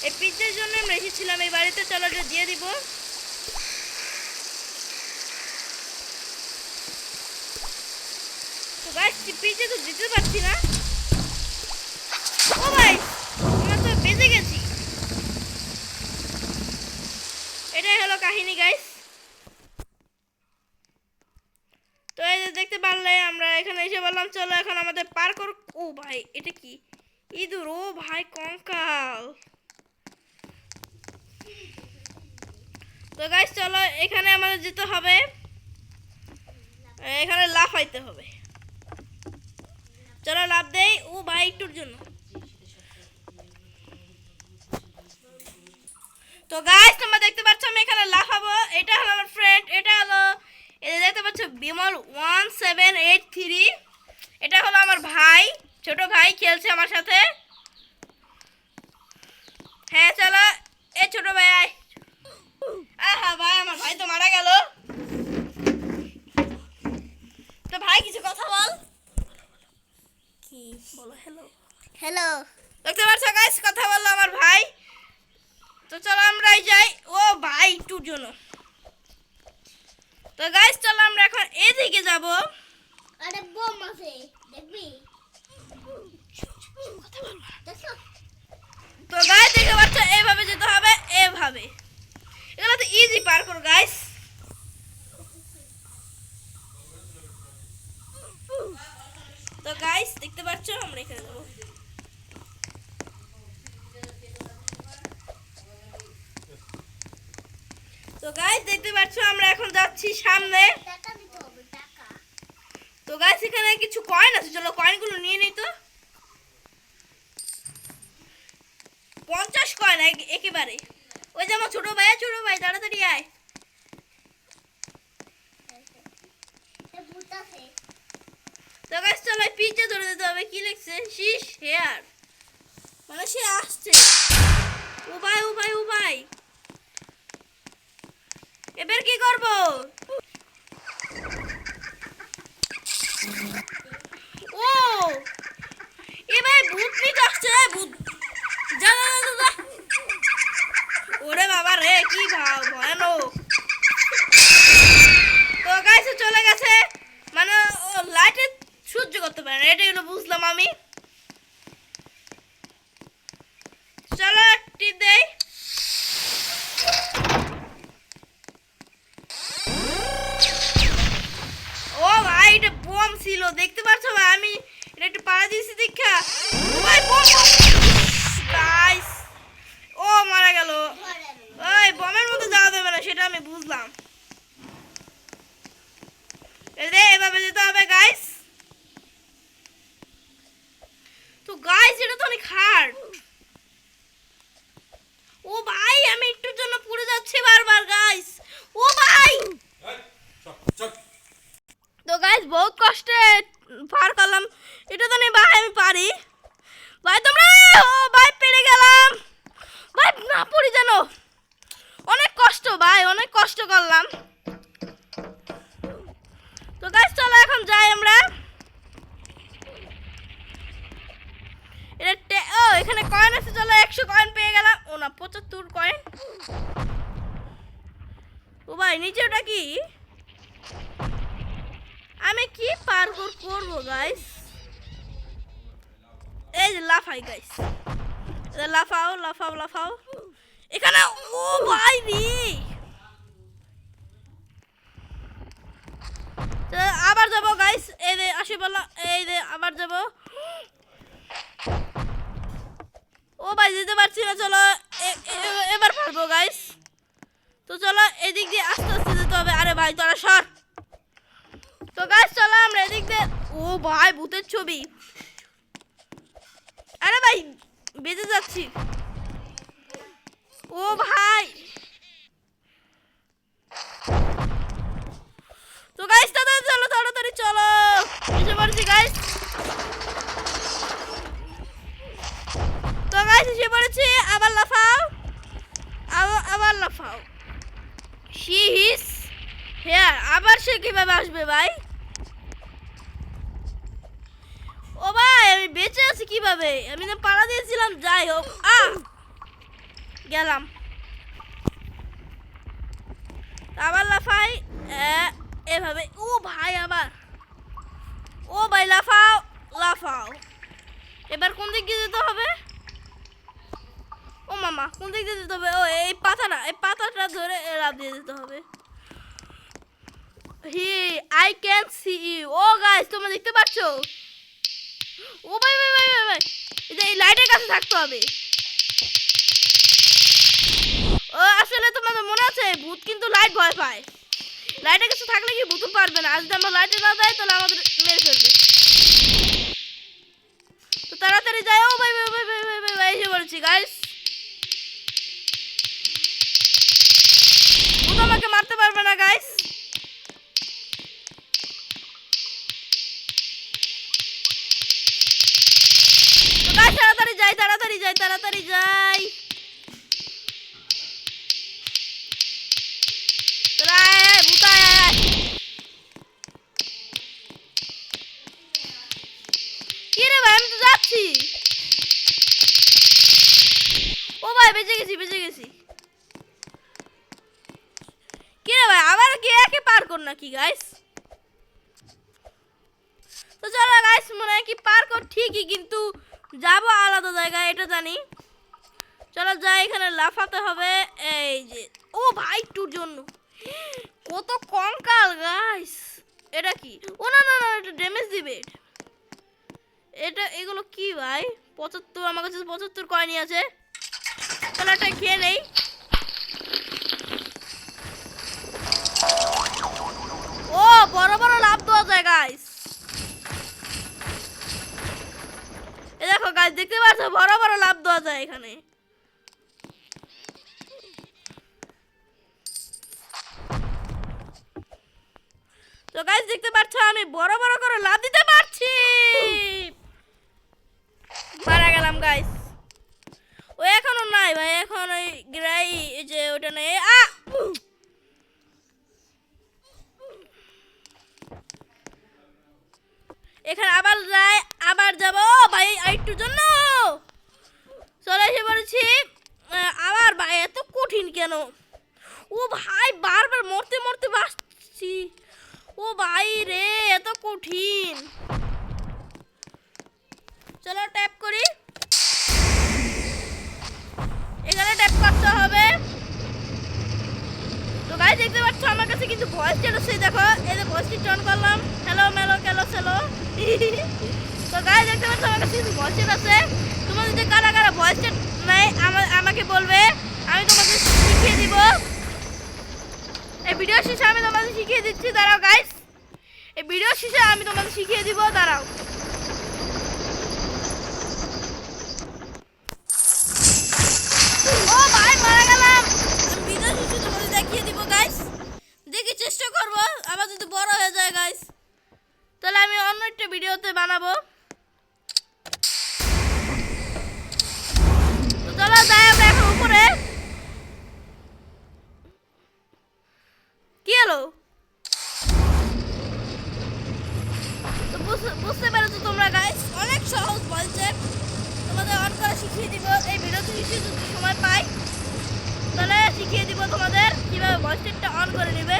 এই পিজ্জার জন্য আমরা এসেছিলাম এই বাড়িতে। চলো এটা দিয়ে দিব। তো গাইস পিজ্জা তো দিতে পারছি না। ও ভাই আমরা তো বেঁচে গেছি। এটাই হলো কাহিনী গাইস। তো এই যে দেখতে পারলে আমরা এখানে এসে বললাম চলো এখন আমাদের পার কর। ও ভাই এটা কি ইঁদুর? ও ভাই কঙ্কাল। তো গাইস চলো এখানে আমাদের যেতে হবে, এখানে লাফাইতে হবে। চলো লাফ দেই। ও ভাই একটুর জন্য। তো গাইস তোমরা দেখতে পাচ্ছ আমি এখানে লাফাবো। এটা হলো আমার ফ্রেন্ড, এটা হলো এই দেখতে পাচ্ছ বিমল 1783। এটা হলো আমার ভাই, ছোট ভাই খেলছে আমার সাথে। হ্যাঁ চলো এই ছোট ভাই আয়। আহা ভাই আমার ভাই তো মারা গেল। তো ভাই কিছু কথা বল। কি বলো? Hello hello. দেখতে পাচ্ছ গাইস কথা বললো আমার ভাই। তো চলো আমরাই যাই। ও ভাই একটুর জন্য। তো গাইস চলো আমরা এখন এদিকে যাব। আরে বোম আছে দেখবি? কথা বলবো। দেখো তো গাইস দেখতে পাচ্ছ এইভাবে যেতে হবে, এইভাবে। এগুলো তো ইজি পার করো গাইস। তো গাইস দেখতে পাচ্ছ আমরা এখানে যাবো। তো গাইস দেখতে পাচ্ছ আমরা এখন যাচ্ছি সামনে। টাকা দিতে হবে টাকা। তো গাইস এখানে কিছু কয়েন আছে, চলো কয়েনগুলো নিয়ে নিই। তো 50 কয়েন একেবারে। ওই যে আমার ছোট ভাই তাড়াতাড়ি আয়। এ ভূত আছে। তো গাইস চলো পিজ্জা ধরে দিতে হবে। কি লিখছে? শিশ হেয়ার, মানে সে আসছে। ও ভাই ও ভাই ও ভাই এবার কি করব? ও এ ভাই ভূত নিতে আসছে। ভূত যা যা যা, যা। ওরে বাবা রে কি ভয়ানক। তো গাইস চলে গেছে, মানে ও লাইটে সহ্য করতে পারে না, এটাই হলো বুঝলাম আমি। চলো টিপ দেই। ও ভাই এটা বোম ছিল, দেখতে পাচ্ছ ভাই? আমি এটা একটু পাড়া দিয়েছি দেখা। ও ভাই বোম গাইস, ও মারা গেল। ওই বোমের মধ্যে যাওয়া যাবে না সেটা আমি বুঝলাম। এভাবে যেতে হবে গাইস। তো গাইস এটা তো অনেক হার্ড। ও ভাই আমি একটুর জন্য পড়ে যাচ্ছি বারবার গাইস। ও ভাই তো গাইস বহুত কষ্টে পার করলাম। এটা তো নেই ভাই, আমি পারি ভাই। তোমরা ও ভাই পেরে গেলাম ভাই, না পড়ি যেন। অনেক কষ্ট ভাই, অনেক কষ্ট করলাম। তো গাইস চলো এখন যাই আমরা। ও এখানে কয়েন আছে, চলো 100 কয়েন পেয়ে গেলাম। ও না 75 কয়েন। ও ভাই নিচে ওটা কি? আমি কি পার করবো গাইস? এই যে লাফাই গাইস, লাফাও লাফাও লাফাও এখানে। ও ভাই রে আবার যাবো গাইস। এই যে আসি বললাম, এই যে আবার যাবো। ও ভাই যেতে পারছি না। চলো এবার পারবো গাইস। তো চলো এদিক দিয়ে আস্তে আস্তে যেতে হবে। আরে ভাই তোরা সর। তো গাইস চলো আমরা এদিক দিয়ে। ও ভাই ভূতের ছবি। আরে ভাই বেঁচে যাচ্ছি। ও ভাই তো গাইস তাড়াতাড়ি চলো, তাড়াতাড়ি চলো। এসে পড়ছি গাইস। তো গাইস এসে পড়েছি। আবার লাফাও, আবার লাফাও। She his hair. আবার সে কিভাবে আসবে ভাই? ও ভাই আমি বেঁচে আছি কিভাবে? আমি না পাড়া দিয়েছিলাম। যাই হোক গেলাম। আবার লাফাই এভাবে। ও ভাই আবার, ও ভাই লাফাও লাফাও। এবার কোন দিক দিয়ে যেতে হবে? ও মামা কোন দিক দিয়ে যেতে হবে? ও এই পাতাটা, এই পাতাটা ধরে লাফ দিয়ে যেতে হবে। Hi I can see you. Oh guys তোমরা দেখতে পাচ্ছ? ও ভাই ভাই ভাই ভাই ভাই, এই লাইটের কাছে থাকতে হবে। ও আসলে তোমাদের মনে আছে ভূত কিন্তু লাইট ভয় পায়। লাইটের কাছে থাকলে কি ভূত পারবে না। আর যদি আমরা লাইটে না দেয় তাহলে আমাদের মেরে ফেলবে। তো তাড়াতাড়ি যাই। ও ভাই ভাই ভাই ভাই ভাই ভাই ভাই এসে বলছি গাইস, ভূত আমাকে মারতে পারবে না গাইস। তো গাইস তাড়াতাড়ি যাই তাড়াতাড়ি যাই তাড়াতাড়ি যাই। ও ভাই বেঁচে গেছি বেঁচে গেছি। কি রে ভাই আবার কি একে পার কর নাকি গাইস? তো চলো গাইস মনে হয় কি পার কর ঠিকই, কিন্তু যাবো আলাদা জায়গায় এটা জানি। চলো যাই, এখানে লাফাতে হবে। এই যে ও ভাই টুর জন্য কত কঙ্কাল গাইস। এটা কি? ও না না না এটা ড্যামেজ দিবে। এটা এগুলো কি ভাই? 75, আমার কাছে 75 কয়েনই আছে। তাহলে এটা খেয়ে নেই। ও বড় বড় লাভ দেওয়া যায় গাইস। এই দেখো গাইস দেখতে পাচ্ছ বড় বড় লাভ দেওয়া যায় এখানে। তো গাইস দেখতে পাচ্ছ আমি বড় বড় করে লাভ দিতে পারছি। মারা গেলাম গাইস। ও এখনো নাই ভাই, এখন ওই গ্রাই যে ওটা নেই। এখানে আবার যাই, আবার যাব ভাই আইটুর জন্য। চলে এসে পড়েছি। আবার ভাই এত কঠিন কেন? ও ভাই বারবার মরতে মরতে বাঁচছি। ও ভাই রে এত কঠিন। চলো ট্যাপ করি, এখানে ট্যাপ করতে হবে। তো গাইস দেখতে পাচ্ছ আমার কাছে কিন্তু ভয়েস চ্যাট আছে। দেখো এই যে ভয়েস চ্যাট অন করলাম, হ্যালো মেলো ক্যালো সেলো। তো গাইস দেখতে পাচ্ছ আমার কাছে কিন্তু ভয়েস চ্যাট আছে। তোমরা যদি কারা কারা ভয়েস চ্যাট নাই আমাকে বলবে, আমি তোমাদের শিখিয়ে দিব। এই ভিডিও শেষে আমি তোমাদের শিখিয়ে দিচ্ছি, দাঁড়াও গাইস। এই ভিডিও শেষে আমি তোমাদের শিখিয়ে দিব, দাঁড়াও। ও ভাই মারা গেলাম। ভিডিও শেষে তোমাদের দেখিয়ে দিব গাইস। দেখি চেষ্টা করব, আবার যদি বড় হয়ে যায় গাইস তাহলে আমি অন্য একটা ভিডিওতে বানাবো। তো চলো যাই আমরা এখন উপরে। কি হলো? তো বুঝতে পেরেছো তোমরা গাইস, অনেক সহজ বলছে। তোমাদের অন করা শিখিয়ে দিব এই ভিডিওতে যদি সময় পাই, তাহলে শিখিয়ে দিব তোমাদের কিভাবে ভয়েস চ্যাটটা অন করে নেবে।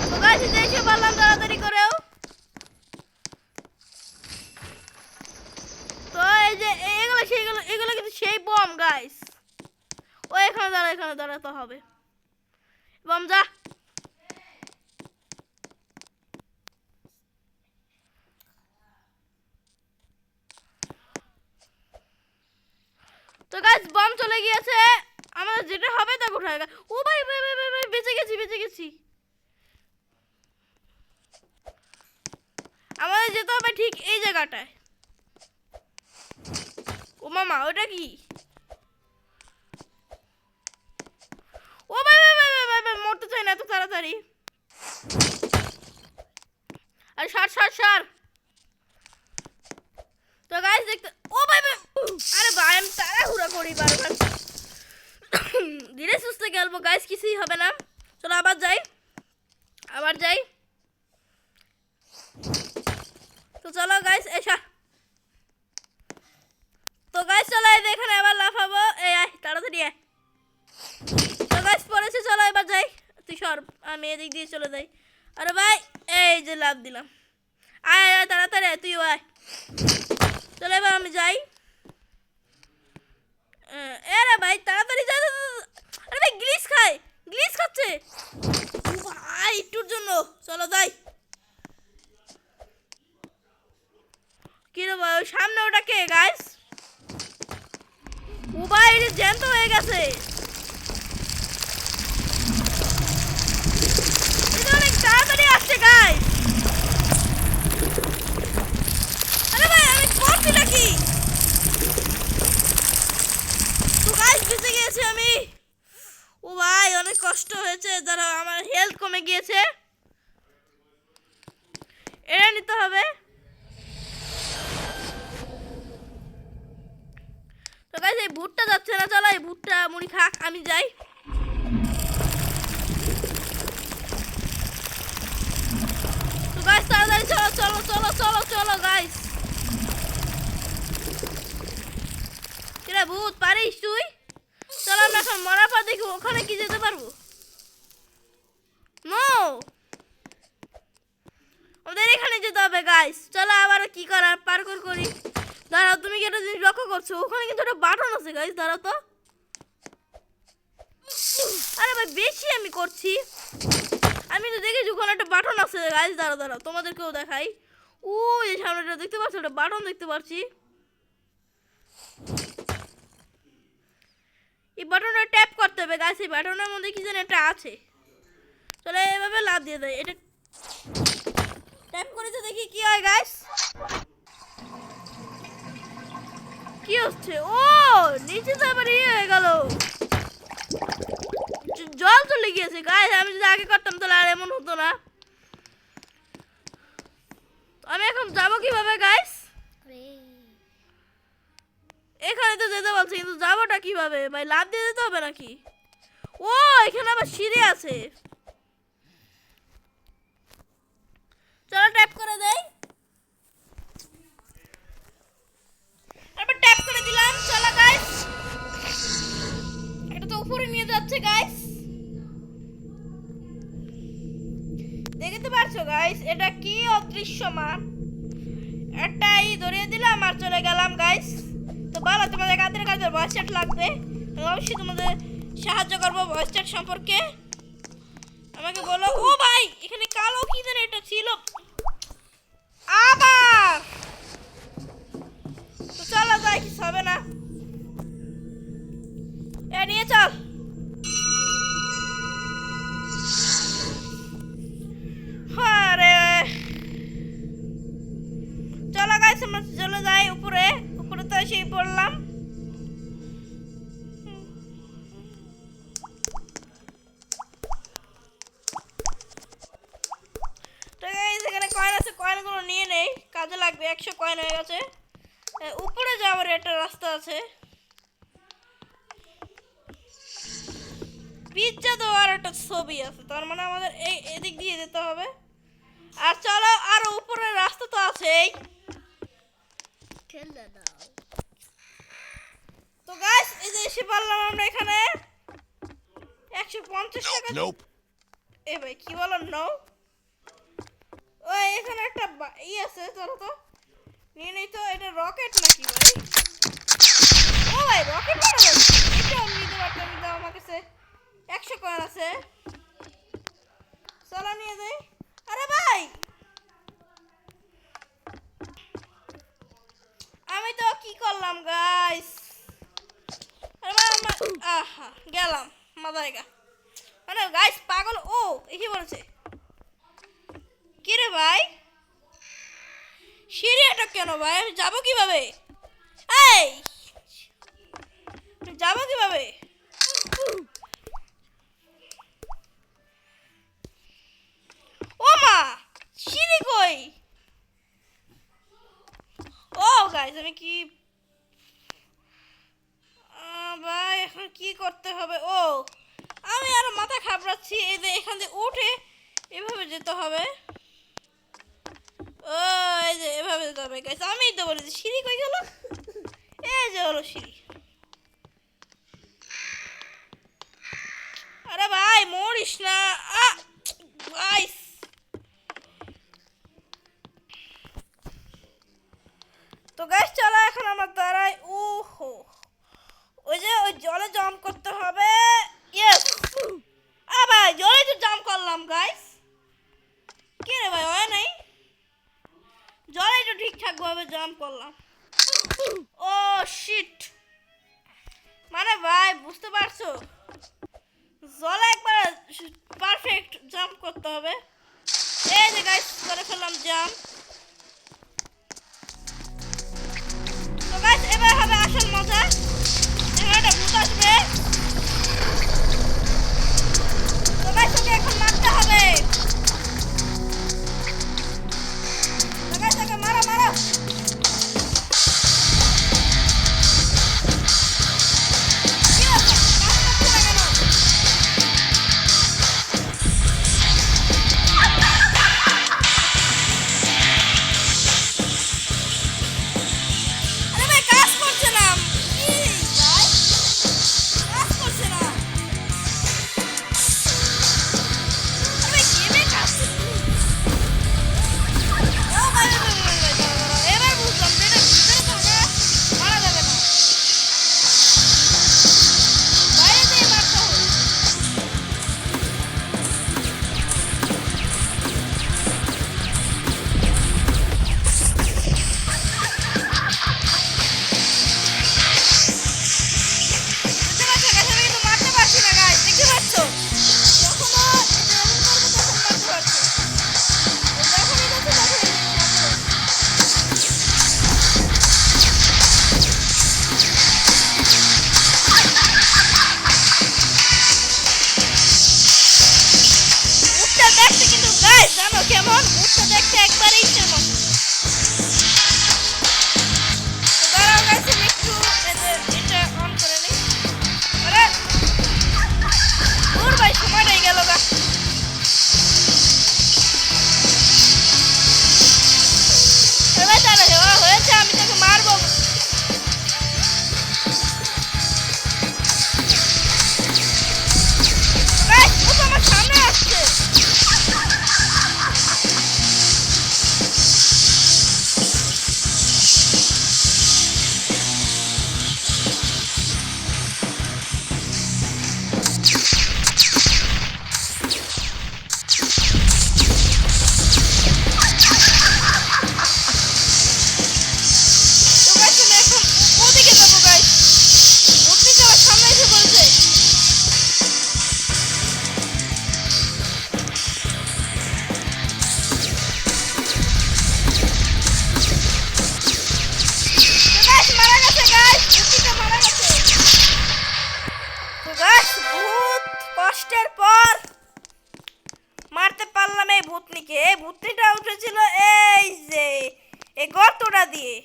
তো গাইস এসে বললাম তাড়াতাড়ি করেও। তো এই যে এগুলো কিন্তু সেই বম গাইস। ও এখানে দাঁড়াতে হবে। বম যা। তো গাইস বম চলে গিয়েছে। আমাদের যেটা হবে তা কোথায়? ও ভাই ভাই ভাই ভাই ভাই বেঁচে গেছি। আমাদের যেতে হবে ঠিক এই জায়গাটায়। ও মামা ওটা কি? ও ভাই ভাই ভাই ভাই ভাই মরতে চাই না এত তাড়াতাড়ি। আরে সার। তো গাইস দেখতে, ও ভাই ভাই, আরে ভাই আমি তাড়াহুড়া করি বারবার। ধীরে সুস্থে খেলবো গাইস, কিছুই হবে না। চলো আবার যাই। তো চলো গাইস এসা। তো গাইস পড়েছে, চলো এবার যাই। তুই সর, আমি এদিক দিয়ে চলে যাই। আরে ভাই এই যে লাভ দিলাম। আয় আয় তাড়াতাড়ি আয়, তুই আয়। চলো এবার আমি যাই। আরে ভাই তাড়াতাড়ি যা। আরে ভাই গ্লিচ খায়, গ্লিচ খাচ্ছে ভাই একটুর জন্য। চলো যাই। কি রে ভাই, ওই সামনে ওটা কে গাইস? ও ভাই এটা জ্যান্ত হয়ে গেছে। এটা অনেক তাড়াতাড়ি আসছে গাইস। আরে ভাই আমি করছি নাকি? তো গাইস বেঁচে গিয়েছি আমি। ও ভাই অনেক কষ্ট হয়েছে, যারা আমার হেলথ কমে গিয়েছে। এটা নিতে হবে। তো গাইস এই ভুট্টা যাচ্ছে না, চলো এই ভুট্টা মুড়ি খাক, আমি যাই। তো গাইস তাড়াতাড়ি চলো চলো চলো চলো চলো গাইস। কিরে ভূত পারিস তুই? চলো আমরা এখন মরার পর দেখি ওখানে কি যেতে পারবো। নো ওদের এখানে যেতে হবে গাইস। চলো আবার কি করার পার্কর করি। দাঁড়াও, তুমি কি একটা জিনিস লক্ষ্য করছো? ওখানে কিন্তু একটা বাটন আছে গাইস, দাঁড়াও তো। আরে ভাই বেশি আমি করছি। আমি তো দেখেছি ওখানে একটা বাটন আছে গাইস, দাঁড়াও দাঁড়াও তোমাদেরকেও দেখাই। ও এই সামনেটা দেখতে পাচ্ছ, একটা বাটন দেখতে পাচ্ছি। এই বাটনটা ট্যাপ করতে হবে গাইস। এই বাটনের মধ্যে কি যেন একটা আছে। চলো এভাবে লাভ দিয়ে দেয়, এটা ট্যাপ করে তো দেখি কি হয় গাইস। কি হচ্ছে? ও নিচে তো আবার ইয়ে হয়ে গেল, জল চলে গিয়েছে গাইস। আমি যদি আগে করতাম তাহলে আর এমন হতো না। আমি এখন যাবো কিভাবে গাইস? এখানে তো যেতে বলছে, কিন্তু যাবোটা কিভাবে ভাই? লাভ দিয়ে যেতে হবে নাকি? ও এখানে আবার সিঁড়ি আছে। চলো ট্যাপ করে দেই। তারপর ট্যাপ করে দিলাম। চলো গাইস, এটা তো উপরে নিয়ে যাচ্ছে গাইস। দেখতে পারছো গাইস এটা কি অদৃশ্যমান। একটাই ধরিয়ে দিলাম আর চলে গেলাম গাইস। তো বলো তোমাদের কাদের কাদের ভয়েস চ্যাট লাগবে, আমি অবশ্যই তোমাদের সাহায্য করবো ভয়েস চ্যাট সম্পর্কে। আমাকে বলো। ও ভাই এখানে কালো কি যেন এটা ছিল আবার। তো চলো যাই, কিছু হবে না। এ নিয়ে চল। আরে চলো গাইস আমরা চলে যাই উপরে। উপরে তো এসেই পড়লাম। তো গাইস এখানে কয়েন আছে, কয়েনগুলো নিয়ে নেই, কাজে লাগবে। 100 কয়েন হয়ে গেছে। উপরে যাওয়ার একটা রাস্তা আছে। পিজ্জা দেওয়ার একটা ছবি আছে, তার মানে আমাদের এই এদিক দিয়ে যেতে হবে। আর চলো আর উপরের রাস্তা তো আছেই। তো গাইস এই যে এসে পারলাম আমরা এখানে। 150 টাকা। এ ভাই কি বলো নো? ওই এখানে একটা ই আছে, চলো তো নিয়ে নেই। তো এটা রকেট নাকি ভাই? ও ভাই রকেট বানাবো, এটা আমি নিতে পারতাম। দাও আমার কাছে 100 কয়েন আছে, চলো নিয়ে যাই। আরে ভাই আমি তো কি করলাম গাইস? আরে ভাই আহা গেলাম মাথায়। মানে গাইস পাগল। ও কি বলছে? কি রে ভাই সিঁড়ি এটা কেন ভাই? আমি যাবো কিভাবে? এই যাবো কিভাবে? ও মা সিঁড়ি কই? ও গাইস আমি কি ভাই এখন কি করতে হবে? ও আমি আর মাথা ঘাবড়াচ্ছি। এই যে এখান থেকে উঠে এভাবে যেতে হবে। ও এই যে এভাবে যেতে হবে গাইস। আমি তো বলেছি সিঁড়ি কই গেল? এই যে হলো সিঁড়ি। করিস না গাইস। তো গাইস চলো এখন আমার দ্বারাই ওহো ওই যে ওই জলে জাম্প করতে হবে। ইয়েস ভাই জলে তো জাম্প করলাম গাইস। কি রে ভাই হয় নাই, জলে তো ঠিকঠাক ভাবে জাম্প করলাম। ও শিট, মানে ভাই বুঝতে পারছো জলে একবার পারফেক্ট জাম্প করতে হবে। এই যে গাইস করে ফেললাম জাম্প। তো গাইস এবার হবে আসল মজা, এখানে একটা ভূত আসবে। তো গাইস ওকে এখন মারতে হবে। তো গাইস ওকে মারো মারো। কি হলো? কাজ করছে না কেন? আরে ভাই কাজ করছে না। কি ভাই কাজ করছে না। আরে ভাই গেমে কাজ করছে। ও ভাই ভাই ভাই ভাই দাঁড়াও, এবার বুঝলাম যে এটা ভিতরে থাকা মারা যাবে না, বাইরে দিয়ে মারতে হবে। বুঝতে পারছো গাইস, আমি কিন্তু মারতে পারছি না গাইস, দেখতে পাচ্ছ যখন ও এরকম করবে তখন মারতে পারছি, যখনই যাচ্ছে তখনই মারতে পারছি। ভূতটা দেখতে কিন্তু গাইস জানো কেমন, ভূতটা দেখতে একবারেই কেমন। তো দাঁড়াও গাইস আমি একটু এটা অন করে নিই। আরে দূর ভাই সময়টাই গেল গা। এবার তাহলে দেওয়া হয়েছে, আমি তোকে মারবো। গাইস ভূত আমার সামনে আসছে। তো গাইস আমি এখন ওদিকে যাবো গাইস, ভূতটা আমার সামনে এসে বলছে। তো গাইস মারা গেছে গাইস, ভূতটা মারা গেছে। তো গাইস বহুত কষ্টের পর মারতে পারলাম এই ভূতনিকে। এই ভূতনিটা উঠেছিল এই যে এই গর্তটা দিয়ে।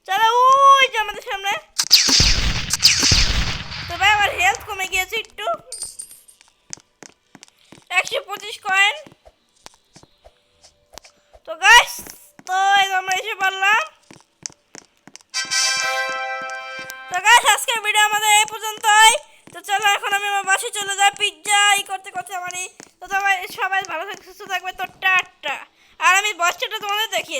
চলো ওই যে আমাদের সামনে। তো ভাই আমার হেলথ কমে গিয়েছে একটু, 125 কয়েন। তো গাইস তো এই যে আমরা এসে পড়লাম। তো গাইস আজকের ভিডিও আমাদের এই পর্যন্তই। তো চলো এখন আমি আমার বাসায় চলে যাই, পিৎজা করতে করতে আমারই। তো সবাই ভালো থাকবে সুস্থ থাকবে। তো টাটা। আর আমি বয়সটা তোমাদের দেখিয়ে